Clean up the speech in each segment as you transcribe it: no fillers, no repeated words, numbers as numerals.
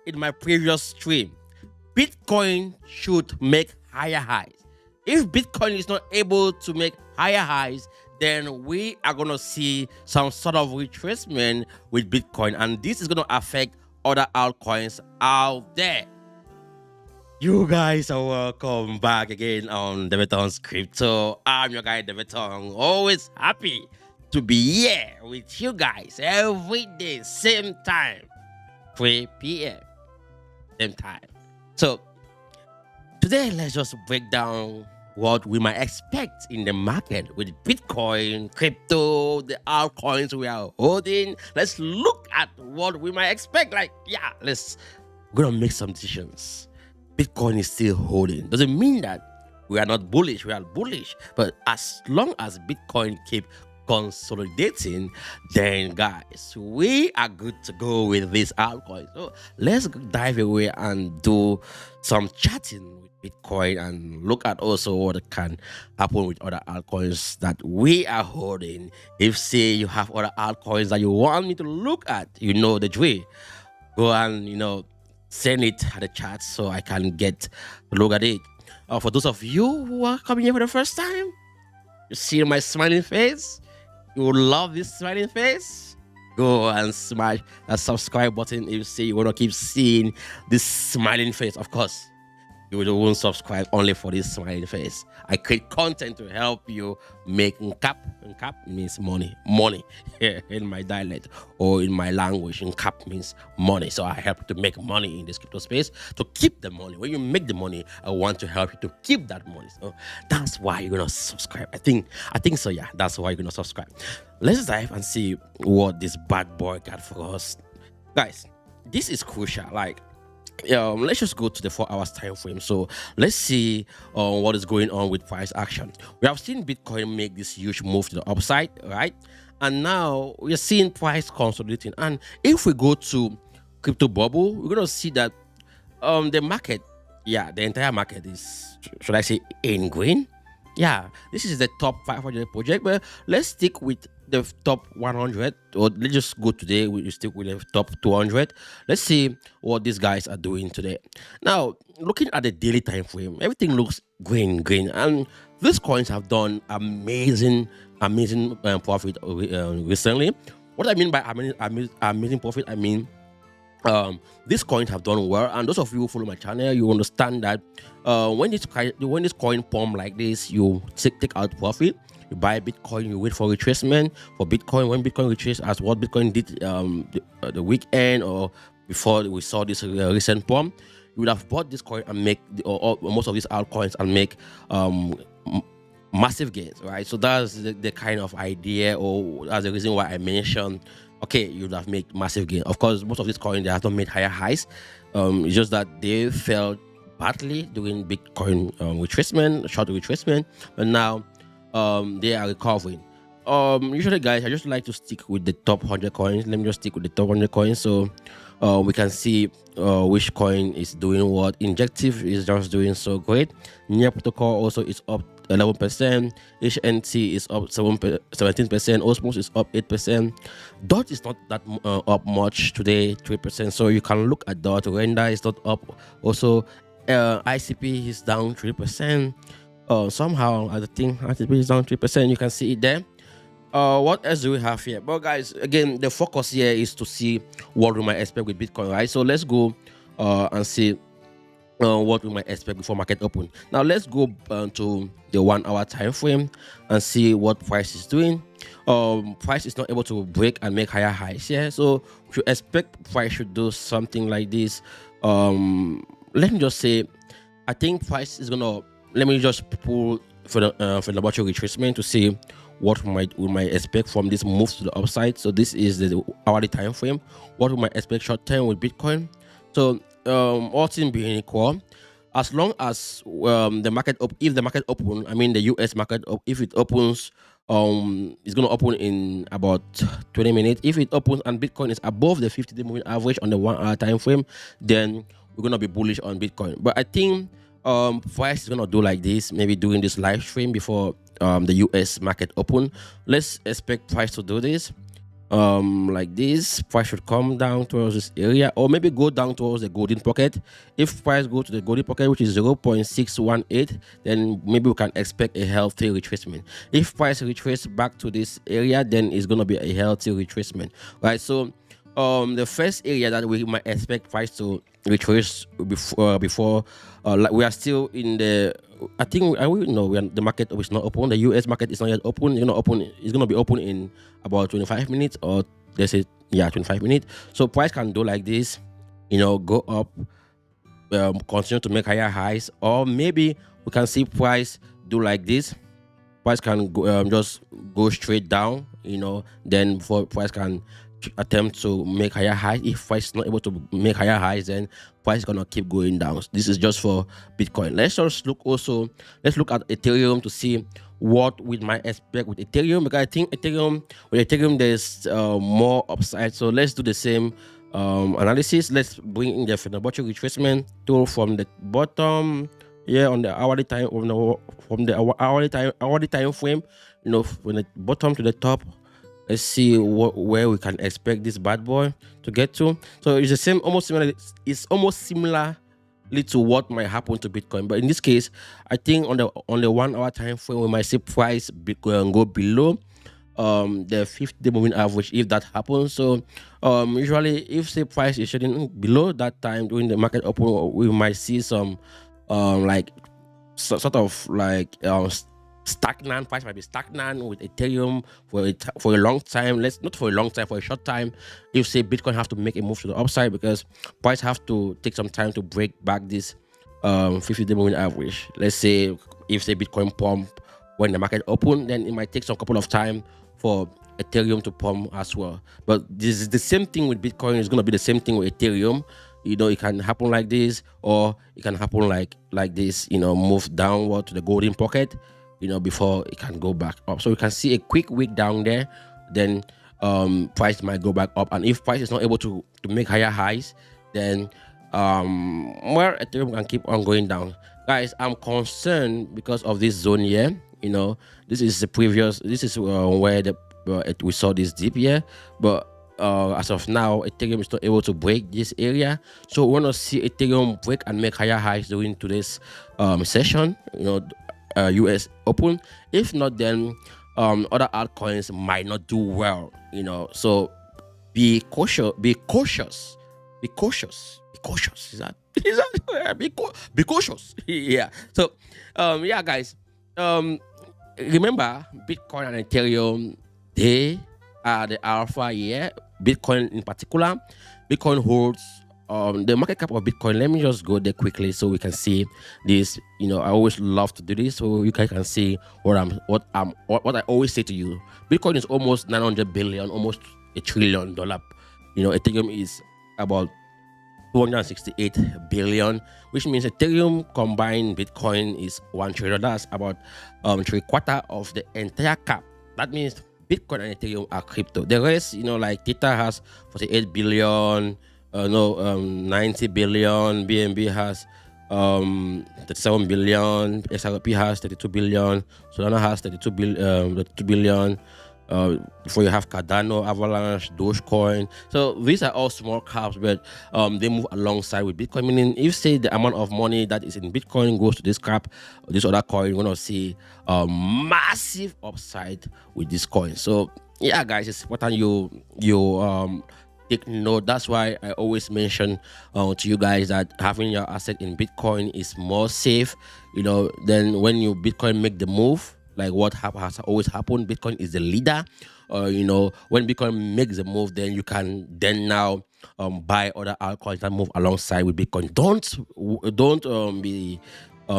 in my previous stream, Bitcoin should make higher highs. If Bitcoin is not able to make higher highs, then we are going to see some sort of retracement with Bitcoin, and this is going to affect other altcoins out there. You guys are welcome back again on Betong Crypto. I'm your guy, Betong. Always happy to be here with you guys every day, same time, 3 p.m. same time. So today, let's just break down what we might expect in the market with Bitcoin, crypto, the altcoins we are holding. Let's look at what we might expect. We're gonna make some decisions. Bitcoin is still holding. Doesn't mean that we are not bullish. We are bullish. But as long as Bitcoin keep consolidating, then guys, we are good to go with this altcoin. So let's dive away and do some chatting with Bitcoin and look at also what can happen with other altcoins that we are holding. If say you have other altcoins that you want me to look at, you know the drill. Go and send it at the chat so I can get to look at it. For those of you who are coming here for the first time, you see my smiling face. You will love this smiling face. Go and smash that subscribe button if you say you want to keep seeing this smiling face. Of course, you won't subscribe only for this smiling face. I create content to help you make nkap. Nkap means money. Money in my dialect or in my language. Nkap means money. So I help you to make money in this crypto space, to keep the money. When you make the money, I want to help you to keep that money. So that's why you're gonna subscribe. I think so. Yeah, that's why you're gonna subscribe. Let's dive and see what this bad boy got for us, guys. This is crucial. Let's just go to the 4 hours time frame. So let's see what is going on with price action. We have seen Bitcoin make this huge move to the upside, right? And now we're seeing price consolidating. And if we go to crypto bubble, we're gonna see that the market, the entire market is, should I say, in green. Yeah, this is the top 500 project, but let's stick with the top 100, or let's just go today. We stick with the top 200. Let's see what these guys are doing today. Now, looking at the daily time frame, everything looks green, and these coins have done amazing profit recently. What I mean by amazing profit, I mean these coins have done well, and those of you who follow my channel, you understand that when this coin pump like this, you take out profit. You buy Bitcoin, you wait for retracement for Bitcoin. When Bitcoin retraces, as what Bitcoin did the weekend or before we saw this recent pump, you would have bought this coin and make or most of these altcoins and make massive gains, right? So that's the kind of idea, or that's the reason why I mentioned, okay, you would have made massive gain. Of course, most of these coins, they have not made higher highs. It's just that they fell badly during Bitcoin retracement, short retracement, but now they are recovering. Usually, guys, I just like to stick with the top 100 coins. Let me just stick with the top 100 coins so we can see which coin is doing what. Injective is just doing so great. Near protocol also is up 11%. HNT is up 17%. Osmos is up 8%. DOT is not that up much today, 3%. So you can look at DOT. Renda is not up. Also, ICP is down 3%. Somehow, I think ICP is down 3%. You can see it there. What else do we have here? But guys, again, the focus here is to see what we might expect with Bitcoin, right? So let's go and see what we might expect before market open. Now let's go to the 1 hour time frame and see what price is doing. Price is not able to break and make higher highs here, so we should expect price should do something like this. Let me just say, I think price is gonna, let me just pull for the laboratory retracement to see what we might expect from this move to the upside. So this is the hourly time frame. What we might expect short term with Bitcoin. So all things being equal, as long as the market if the market open, I mean the US market, if it opens, it's gonna open in about 20 minutes. If it opens and Bitcoin is above the 50-day moving average on the 1 hour time frame, then we're gonna be bullish on Bitcoin. But I think price is gonna do like this, maybe doing this live stream before the US market open. Let's expect price to do this. like this, price should come down towards this area, or maybe go down towards the golden pocket. If price go to the golden pocket, which is 0.618, then maybe we can expect a healthy retracement. If price retrace back to this area, then it's going to be a healthy retracement, right? So the first area that we might expect price to retrace before like we are still in the, I think I will know the market is not open. The US market is not yet open. It's gonna open. It's gonna be open in about 25 minutes, or let's say 25 minutes. So price can do like this, go up, continue to make higher highs, or maybe we can see price do like this. Price can go, just go straight down, then for price can attempt to make higher highs. If price is not able to make higher highs, then price is gonna keep going down. This is just for Bitcoin. Let's look at Ethereum to see what we might expect with Ethereum, because I think with Ethereum there's more upside. So let's do the same analysis. Let's bring in the Fibonacci retracement tool from the bottom. Yeah, on the hourly time, from the hourly time frame, from the bottom to the top. Let's see where we can expect this bad boy to get to. So it's the same, it's almost similarly to what might happen to Bitcoin. But in this case, I think on the 1 hour time frame, we might see price Bitcoin go below the 50-day moving average if that happens. So usually if say price is trading below that time during the market open, we might see some sort of stagnant. Price might be stagnant with Ethereum for a long time. Not for a long time, for a short time. If say Bitcoin have to make a move to the upside, because price have to take some time to break back this 50-day moving average. Let's say if say Bitcoin pump when the market open, then it might take some couple of time for Ethereum to pump as well. But this is the same thing with Bitcoin. It's going to be the same thing with Ethereum. It can happen like this, or it can happen like this, move downward to the golden pocket, before it can go back up. So you can see a quick wick down there, then price might go back up. And if price is not able to make higher highs, then Ethereum can keep on going down. Guys, I'm concerned because of this zone here. This is where we saw this dip here, but as of now, Ethereum is not able to break this area. So we want to see Ethereum break and make higher highs during today's session, US open. If not, then other altcoins might not do well, so be cautious. Be cautious. Is that be cautious. Yeah. So yeah, guys, remember Bitcoin and Ethereum, they are the alpha here. Bitcoin in particular, Bitcoin holds the market cap of Bitcoin. Let me just go there quickly so we can see this. I always love to do this so you guys can see what I always say to you. Bitcoin is almost 900 billion, almost $1 trillion. Ethereum is about 268 billion, which means Ethereum combined Bitcoin is $1 trillion. That's about 3/4 of the entire cap. That means Bitcoin and Ethereum are crypto. The rest, like Tether has 48 billion, 90 billion, BNB has 37 billion, XRP has 32 billion, Solana has 32 billion. Before you have Cardano, Avalanche, Dogecoin. So these are all small caps, but they move alongside with Bitcoin. Meaning, if say the amount of money that is in Bitcoin goes to this cap or this other coin, you're gonna see massive upside with this coin. So yeah, guys, it's important you take note. That's why I always mention to you guys that having your asset in Bitcoin is more safe, than when you Bitcoin make the move. Like what has always happened, Bitcoin is the leader. When Bitcoin makes the move, then you can now buy other altcoins that move alongside with Bitcoin. Don't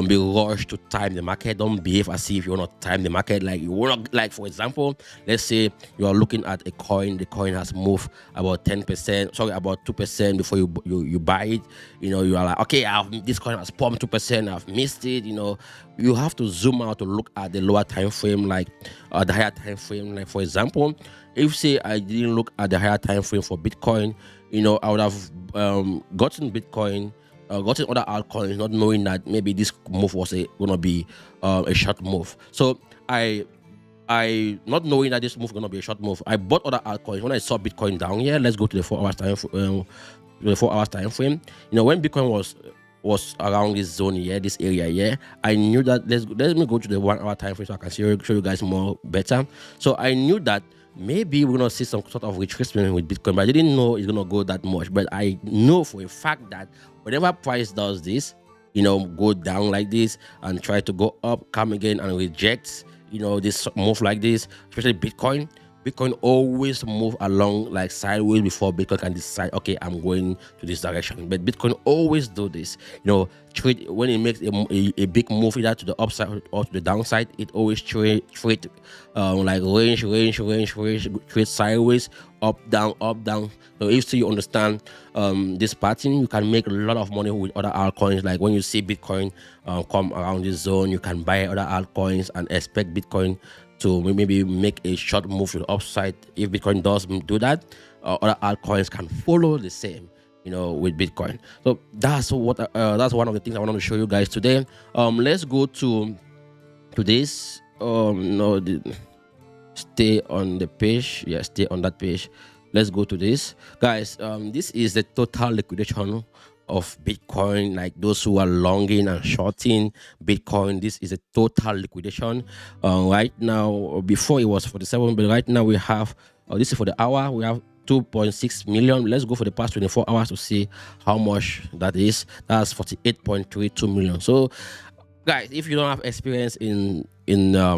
be rushed to time the market. Don't behave as if you want to time the market. Like you want to, like for example, let's say you are looking at a coin. The coin has moved about 10%, sorry, about 2% before you buy it. You are like, okay, this coin has pumped 2%. I've missed it. You have to zoom out to look at the lower time frame, like the higher time frame. Like for example, if say I didn't look at the higher time frame for Bitcoin, I would have gotten Bitcoin. Gotten other altcoins, not knowing that maybe this move was going to be a short move. So I I, not knowing that this move gonna be a short move, I bought other altcoins when I saw Bitcoin down here. Let's go to the 4 hours time, the 4 hours time frame. You know, when Bitcoin was around this zone here, this area here, I knew that let me go to the 1 hour time frame so I can show you guys more better. So I knew that maybe we're gonna see some sort of retracement with Bitcoin, but I didn't know it's gonna go that much. But I know for a fact that whenever price does this, you know, go down like this and try to go up, come again and reject, you know, this move like this, especially Bitcoin always move along like sideways before Bitcoin can decide, okay, I'm going to this direction. But Bitcoin always do this, you know, trade when it makes a big move either to the upside or to the downside. It always trade like range, trade sideways, up down. So if you understand this pattern, you can make a lot of money with other altcoins. Like when you see Bitcoin come around this zone, you can buy other altcoins and expect Bitcoin to maybe make a short move to the upside. If Bitcoin does do that, other altcoins can follow the same, you know, with Bitcoin. So that's what that's one of the things I want to show you guys today. Let's go to this. No, stay on the page. Yeah, stay on that page. Let's go to this, guys. This is the total liquidation of Bitcoin. Like those who are longing and shorting Bitcoin, this is a total liquidation. Right now, before it was 47, but right now we have this is for the hour, we have 2.6 million. Let's go for the past 24 hours to see how much that is. That's 48.32 million. So guys, if you don't have experience in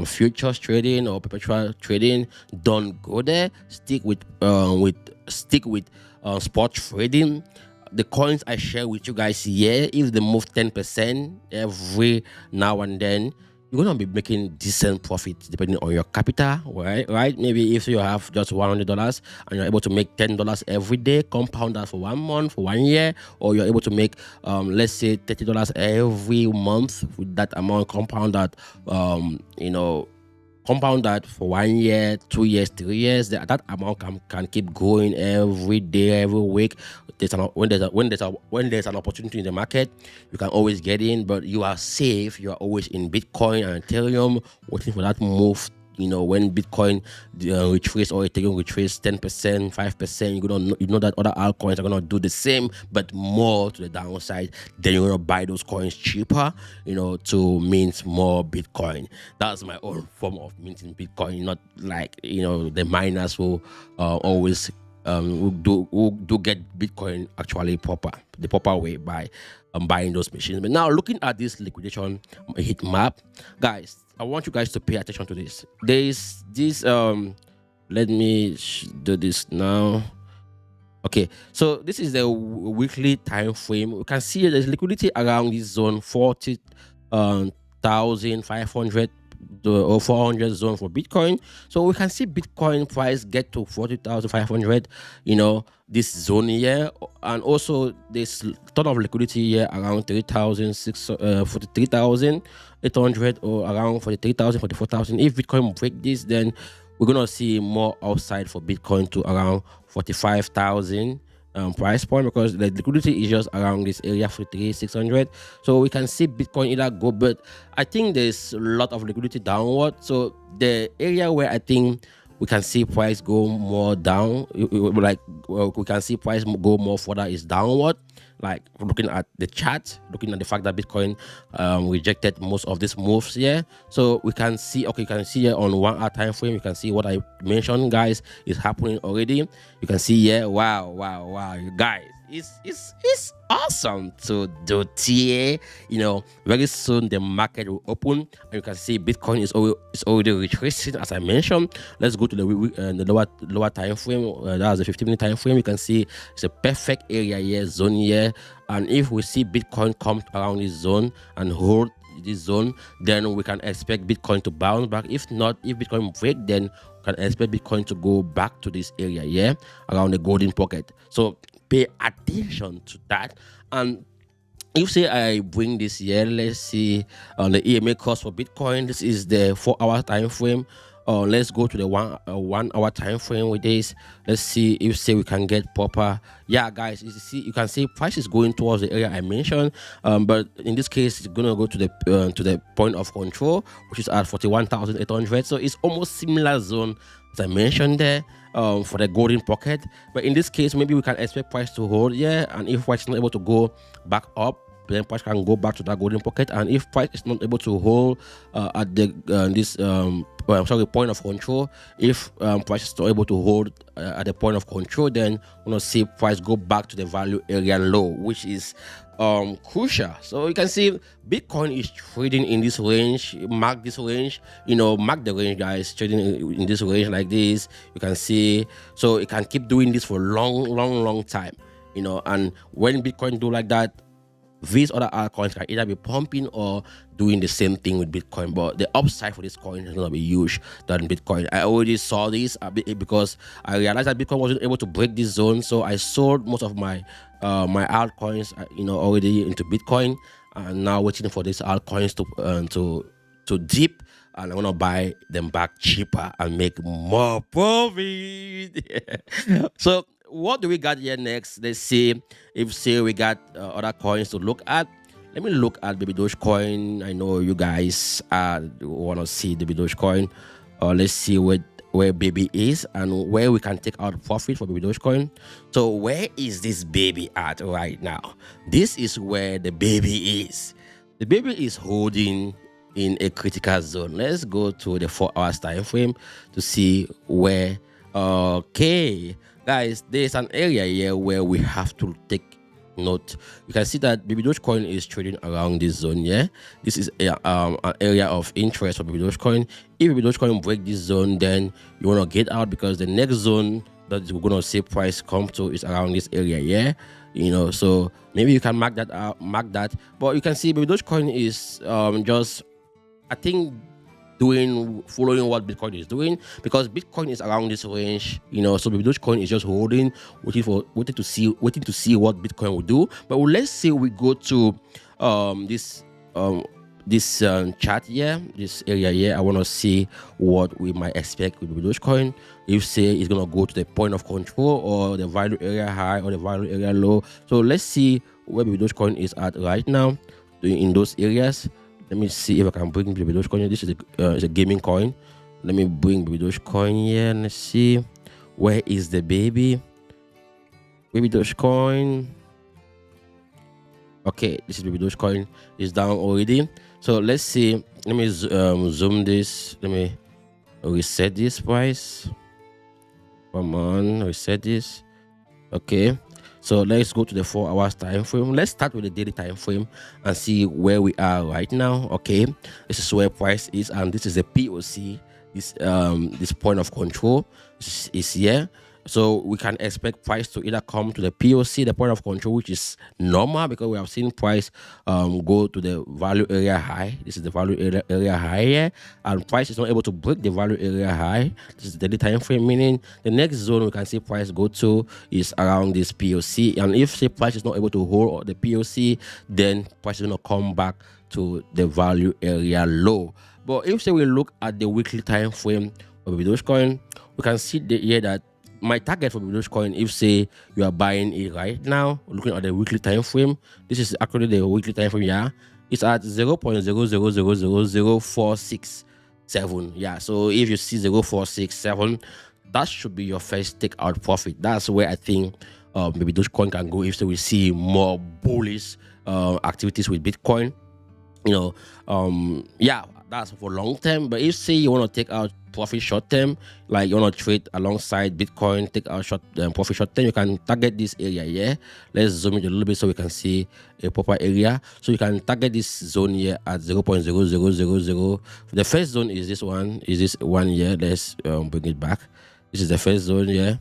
futures trading or perpetual trading, don't go there. Stick with spot trading. The coins I share with you guys here, if they move 10% every now and then, you're gonna be making decent profits depending on your capital, right? Maybe if you have just $100 and you're able to make $10 every day, compound that for 1 month, for 1 year, or you're able to make let's say $30 every month with that amount, compound that compound that for 1 year, 2 years, 3 years. That amount can keep growing every day, every week. When there's an opportunity in the market, you can always get in, but you are safe. You are always in Bitcoin and Ethereum, waiting for that move. You know, when Bitcoin retrace or Ethereum retrace 10%, 5%, you know that other altcoins are gonna do the same, but more to the downside. Then you're gonna buy those coins cheaper, you know, to mint more Bitcoin. That's my own form of minting Bitcoin, not like, you know, the miners who always who do get Bitcoin actually the proper way by buying those machines. But now looking at this liquidation heat map, guys, I want you guys to pay attention to this. There's this let me do this now. Okay, so this is the weekly time frame. We can see there's liquidity around this zone 40,500 or 400 zone for Bitcoin. So we can see Bitcoin price get to 40,500, you know, this zone here, and also this ton of liquidity here around 43,800 or around 43,000, 44,000. If Bitcoin break this, then we're gonna see more upside for Bitcoin to around 45,000 price point, because the liquidity is just around this area 43,600. So we can see Bitcoin either go, but I think there's a lot of liquidity downward. So the area where I think we can see price go more down, we can see price go more further is downward. Like looking at the chart, looking at the fact that Bitcoin rejected most of these moves here. So we can see, okay, you can see here on 1 hour time frame, you can see what I mentioned, guys, is happening already. You can see here, wow, you guys, it's awesome to do TA. You know, very soon the market will open and you can see Bitcoin is already retracing, as I mentioned. Let's go to the lower time frame. That's the 15-minute time frame. You can see it's a perfect area here, zone here. And if we see Bitcoin come around this zone and hold this zone, then we can expect Bitcoin to bounce back. If not, if Bitcoin break, then we can expect Bitcoin to go back to this area here around the golden pocket. So pay attention to that. And if say I bring this here, let's see on the EMA cost for Bitcoin. This is the 4 hour time frame. let's go to the 1 hour time frame with this. Let's see if say we can get proper. Yeah, guys, you can see price is going towards the area I mentioned, but in this case it's gonna go to the point of control, which is at 41,800. So it's almost similar zone as I mentioned there, for the golden pocket. But in this case, maybe we can expect price to hold, yeah, and if price is not able to go back up, then price can go back to that golden pocket. And if price is not able to hold at the point of control, if price is not able to hold at the point of control, then we're gonna see price go back to the value area low, which is crucial. So you can see Bitcoin is trading in this range. Mark this range, mark the range, guys. Trading in this range like this, you can see. So it can keep doing this for a long time, and when Bitcoin do like that, these other altcoins can either be pumping or doing the same thing with Bitcoin, but the upside for this coin is going to be huge than Bitcoin. I already saw this because I realized that Bitcoin wasn't able to break this zone, so I sold most of my altcoins, already into Bitcoin, and now waiting for these altcoins to dip, and I'm gonna buy them back cheaper and make more profit. So what do we got here next? Let's see if we got other coins to look at. Let me look at baby Dogecoin. I know you guys want to see the baby Dogecoin. Let's see where baby is and where we can take out profit for baby Dogecoin. So where is this baby at right now? This is where the baby is. The baby is holding in a critical zone. Let's go to the 4 hours time frame to see where. Okay, guys, there's an area here where we have to take note. You can see that baby Dogecoin is trading around this zone. Yeah, this is an area of interest for baby Dogecoin. If baby Dogecoin break this zone, then you want to get out, because the next zone that we're gonna see price come to is around this area. Yeah, so maybe you can mark that. But you can see baby Dogecoin is just, I think, following what Bitcoin is doing, because Bitcoin is around this range, so baby Dogecoin is just holding, waiting to see what Bitcoin will do. But let's say we go to this chart here, this area here. I want to see what we might expect with baby Dogecoin. If say it's gonna go to the point of control or the value area high or the value area low. So let's see where baby Dogecoin is at right now in those areas. Let me see if I can bring baby Dogecoin. This is a gaming coin. Let me bring baby Dogecoin here. Let's see, where is the baby Dogecoin? Okay, this is baby Dogecoin. It's down already. So let's see. Let me zoom this. Let me reset this price. Come on, reset this. Okay. So let's go to the 4 hours time frame. Let's start with the daily time frame and see where we are right now. Okay, this is where price is, and this is the POC. This point of control is here. So we can expect price to either come to the POC, the point of control, which is normal, because we have seen price go to the value area high. This is the value area high here, and price is not able to break the value area high. This is the daily time frame, meaning the next zone we can see price go to is around this POC. And if say price is not able to hold the POC, then price is going to come back to the value area low. But if say we look at the weekly time frame of Dogecoin, we can see here that my target for Dogecoin, if say you are buying it right now, looking at the weekly time frame, this is actually the weekly time frame. Yeah, it's at 0.0000467. Yeah, so if you see 0467, that should be your first takeout profit. That's where I think maybe Dogecoin can go if so we see more bullish activities with Bitcoin. Yeah, that's for long term. But if say you want to take out profit short term, like you want to trade alongside Bitcoin, take out profit short term, you can target this area here. Let's zoom it a little bit so we can see a proper area. So you can target this zone here at 0.0000. The first zone is this one. Here? Let's bring it back. This is the first zone here.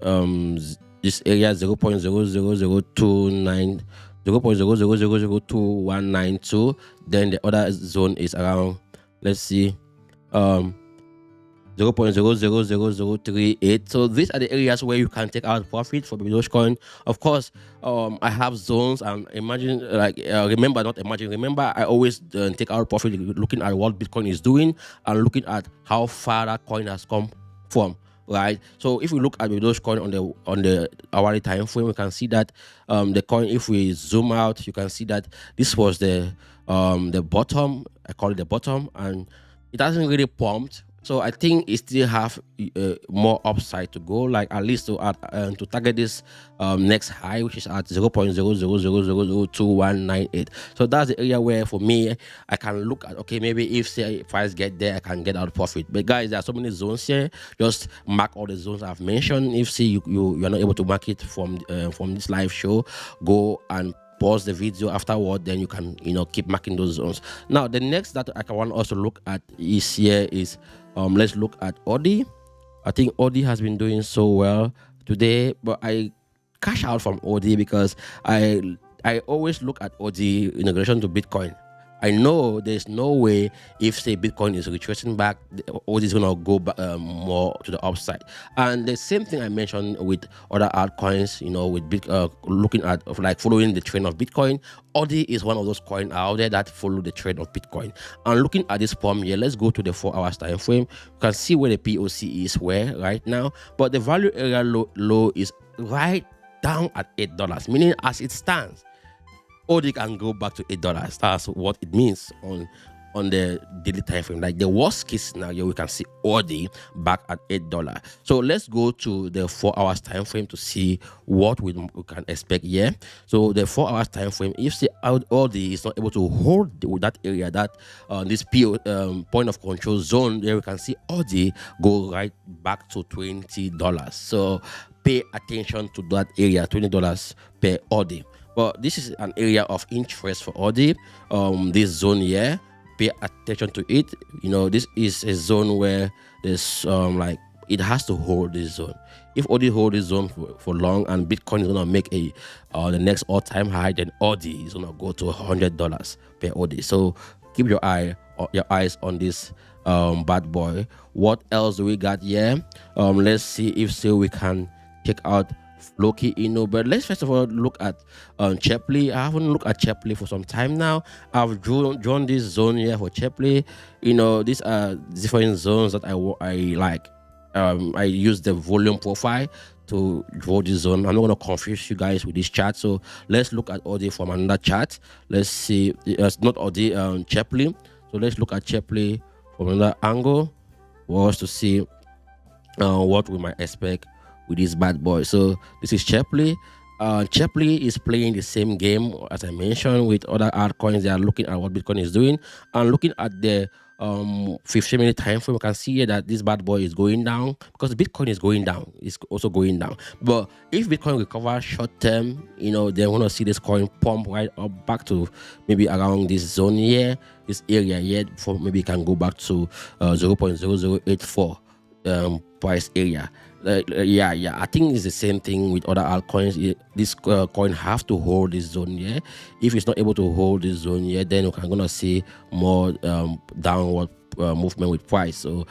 This area 0.000292. Then the other zone is around, let's see, 0.000038. So these are the areas where you can take out profit for Dogecoin. Of course, I have zones, and remember, I always take out profit looking at what Bitcoin is doing and looking at how far that coin has come from. Right. So if we look at the Dogecoin on the hourly time frame, we can see that the coin, if we zoom out, you can see that this was the bottom. I call it the bottom, and it hasn't really pumped. So I think it still have more upside to go, like at least to target this next high, which is at 0.00002198. So that's the area where for me I can look at, okay, maybe if say price get there, I can get out profit. But guys, there are so many zones here. Just mark all the zones I've mentioned. If say you're not able to mark it from this live show, go and pause the video afterward, then you can keep marking those zones. Now the next that I want also look at is here is let's look at ODI. I think ODI has been doing so well today, but I cash out from ODI because I always look at ODI in relation to Bitcoin. I know there's no way if say Bitcoin is retracing back, ODI is gonna go back, more to the upside. And the same thing I mentioned with other altcoins, with looking at like following the trend of Bitcoin. ODI is one of those coins out there that follow the trend of Bitcoin. And looking at this pump here, let's go to the 4 hours time frame. You can see where the POC is right now, but the value area low is right down at $8, meaning as it stands, ODI can go back to $8. That's what it means on the daily time frame. Like the worst case scenario, we can see ODI back at $8. So let's go to the 4 hours time frame to see what we can expect here. So the 4 hours time frame, if the ODI is not able to hold that area, that this point of control zone, there we can see ODI go right back to $20. So pay attention to that area, $20 per ODI. But this is an area of interest for ODI. This zone here, pay attention to it. This is a zone where there's like it has to hold this zone. If ODI hold this zone for long and Bitcoin is gonna make the next all-time high, then ODI is gonna go to $100 per ODI. So keep your eyes on this bad boy. What else do we got here? Let's see if we can check out Loki, but let's first of all look at Chirpley. I haven't looked at Chirpley for some time now. I've drawn this zone here for Chirpley. These are different zones that I like. I use the volume profile to draw this zone. I'm not gonna confuse you guys with this chart. So let's look at ODI from another chart. Let's see. It's not ODI, Chirpley. So let's look at Chirpley from another angle for us to see what we might expect with this bad boy. So this is Chirpley. Chirpley is playing the same game as I mentioned with other altcoins. They are looking at what Bitcoin is doing and looking at the 15-minute time frame. We can see here that this bad boy is going down because Bitcoin is going down. It's also going down. But if Bitcoin recovers short term, then we're gonna see this coin pump right up back to maybe around this zone here, this area here, before maybe it can go back to 0.0084 price area. I think it's the same thing with other altcoins. This coin have to hold this zone here. If it's not able to hold this zone here, then we're gonna see more downward movement with price. So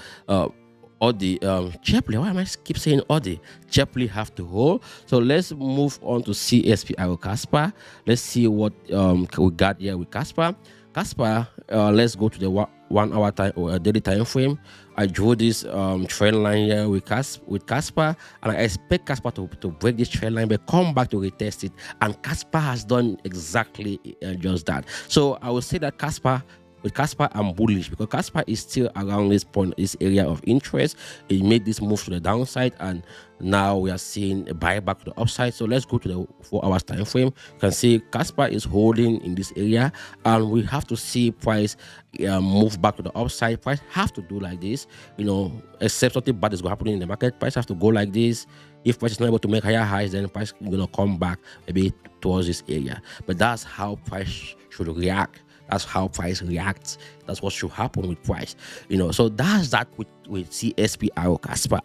ODI, Chirpley, why am I keep saying ODI? Chirpley have to hold. So let's move on to CSPR or Casper. Let's see what we got here with Casper. Let's go to the 1 hour time or daily time frame. I drew this trend line here with Casper, and I expect Casper to break this trend line but come back to retest it, and Casper has done exactly just that. So I will say that with Casper, I'm bullish because Casper is still around this point, this area of interest. It made this move to the downside, and now we are seeing a buyback to the upside. So let's go to the 4 hours time frame. You can see Casper is holding in this area, and we have to see price move back to the upside. Price have to do like this, except something bad is happening in the market. Price have to go like this. If price is not able to make higher highs, then price is gonna come back maybe towards this area. But that's how price should react. That's how price reacts. That's what should happen with price. So that's that with CSPR or Casper.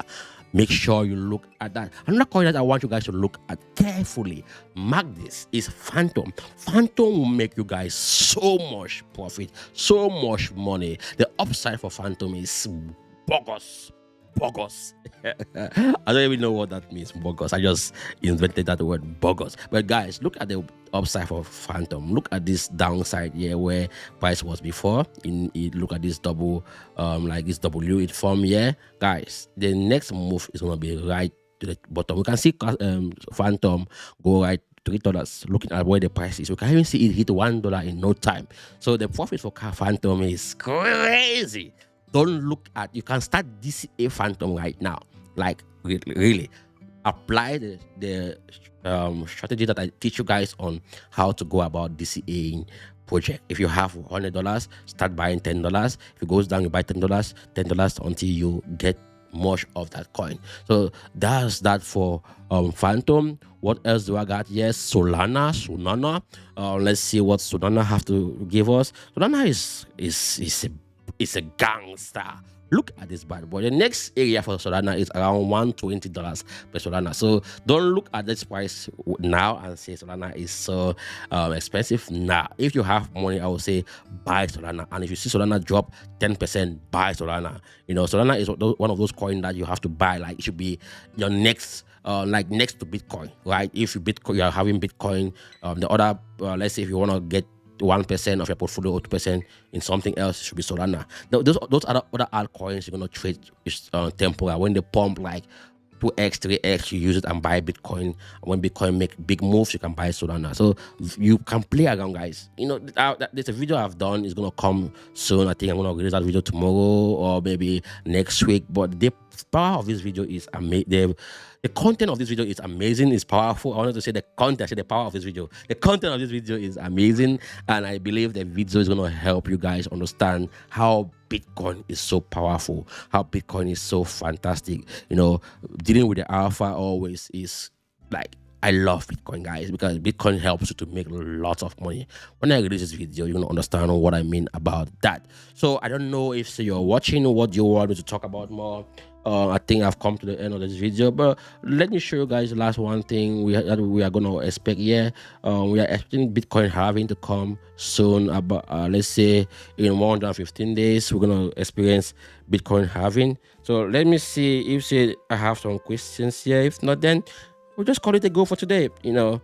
Make sure you look at that. Another coin that I want you guys to look at carefully, mark this, is Phantom. Phantom will make you guys so much profit, so much money. The upside for Phantom is bogus. bogus. I don't even know what that means, bogus. I just invented that word, bogus. But guys, look at the upside for Phantom. Look at this downside here where price was before. Look at this double, like this W it formed here. Guys, the next move is gonna be right to the bottom. We can see Phantom go right $3. Looking at where the price is, we can even see it hit $1 in no time. So the profit for Phantom is crazy. Don't look at, you can start DCA Phantom right now. Like really apply the strategy that I teach you guys on how to go about DCAing project. If you have $100, start buying $10. If it goes down, you buy $10 until you get much of that coin. So that's that for Phantom. What else do I got? Yes, Solana. Let's see what Solana have to give us. Solana is a gangster. Look at this bad boy. The next area for Solana is around $120 per Solana. So don't look at this price now and say Solana is so expensive. Nah, if you have money, I would say buy Solana. And if you see Solana drop 10%, buy Solana. You know, Solana is one of those coins that you have to buy. Like it should be your next, like next to Bitcoin, right? If you are having Bitcoin, the other, let's say if you want to get 1% of your portfolio or 2% in something else, should be Solana. Those other altcoins you're gonna trade is temporary. When they pump like 2x, 3x, you use it and buy Bitcoin. When Bitcoin make big moves, you can buy Solana. So you can play around, guys. You know, there's a video I've done. It's gonna come soon. I think I'm gonna release that video tomorrow or maybe next week. But the power of this video is amazing. The content of this video is amazing. It's powerful. I wanted to say the content. I said the power of this video. The content of this video is amazing, and I believe the video is gonna help you guys understand how Bitcoin is so powerful, how Bitcoin is so fantastic. You know, dealing with the alpha always is like, I love Bitcoin, guys, because Bitcoin helps you to make lots of money. When I release this video, you're gonna understand what I mean about that. So I don't know if you're watching, what you want me to talk about more. I think I've come to the end of this video, but let me show you guys the last one thing we are gonna expect here. We are expecting Bitcoin halving to come soon. About let's say in 115 days, we're gonna experience Bitcoin halving. So let me see if I have some questions here. If not, then we'll just call it a go for today. You know,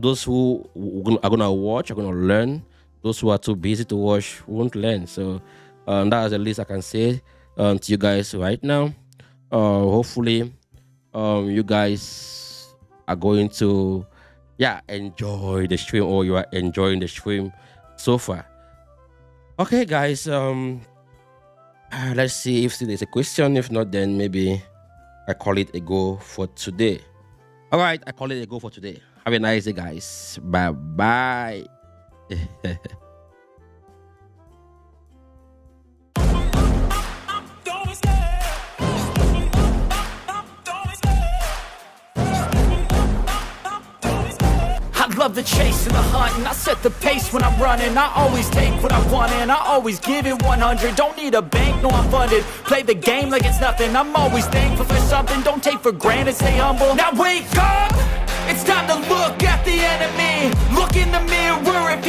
those who are gonna watch are gonna learn. Those who are too busy to watch won't learn. So that's the least I can say to you guys right now. Hopefully you guys are going to enjoy the stream, or you are enjoying the stream so far. Okay, guys, let's see if there's a question. If not, then maybe I call it a go for today. All right, I call it a go for today. Have a nice day, guys. Bye bye. Love the chase and the hunt, and I set the pace when I'm running. I always take what I want and I always give it 100. Don't need a bank, no, I'm funded. Play the game like it's nothing. I'm always thankful for something. Don't take for granted, stay humble. Now wake up, it's time to look at the enemy. Look in the mirror if